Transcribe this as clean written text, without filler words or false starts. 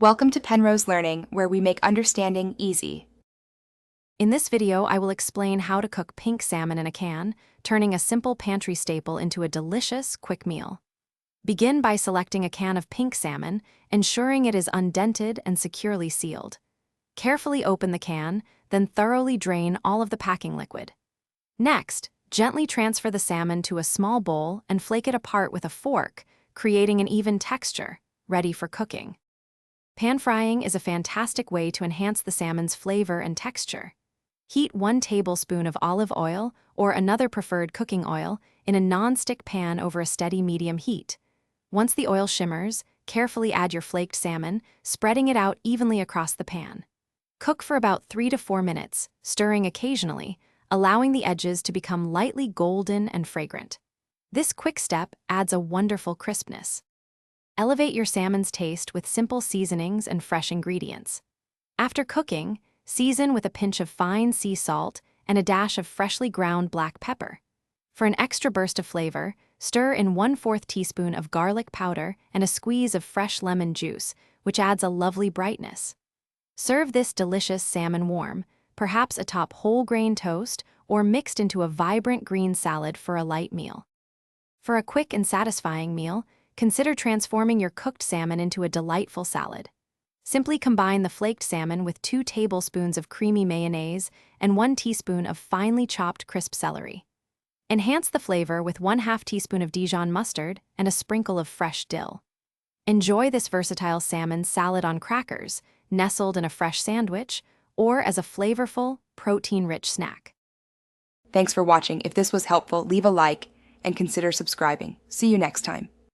Welcome to Penrose Learning, where we make understanding easy. In this video, I will explain how to cook pink salmon in a can, turning a simple pantry staple into a delicious, quick meal. Begin by selecting a can of pink salmon, ensuring it is undented and securely sealed. Carefully open the can, then thoroughly drain all of the packing liquid. Next, gently transfer the salmon to a small bowl and flake it apart with a fork, creating an even texture, ready for cooking. Pan frying is a fantastic way to enhance the salmon's flavor and texture. Heat 1 tablespoon of olive oil or another preferred cooking oil in a non-stick pan over a steady medium heat. Once the oil shimmers, carefully add your flaked salmon, spreading it out evenly across the pan. Cook for about 3 to 4 minutes, stirring occasionally, allowing the edges to become lightly golden and fragrant. This quick step adds a wonderful crispness. Elevate your salmon's taste with simple seasonings and fresh ingredients. After cooking, season with a pinch of fine sea salt and a dash of freshly ground black pepper. For an extra burst of flavor, stir in 1/4 teaspoon of garlic powder and a squeeze of fresh lemon juice, which adds a lovely brightness. Serve this delicious salmon warm, perhaps atop whole grain toast or mixed into a vibrant green salad for a light meal. For a quick and satisfying meal, consider transforming your cooked salmon into a delightful salad. Simply combine the flaked salmon with 2 tablespoons of creamy mayonnaise and 1 teaspoon of finely chopped crisp celery. Enhance the flavor with 1/2 teaspoon of Dijon mustard and a sprinkle of fresh dill. Enjoy this versatile salmon salad on crackers, nestled in a fresh sandwich, or as a flavorful, protein-rich snack. Thanks for watching. If this was helpful, leave a like and consider subscribing. See you next time.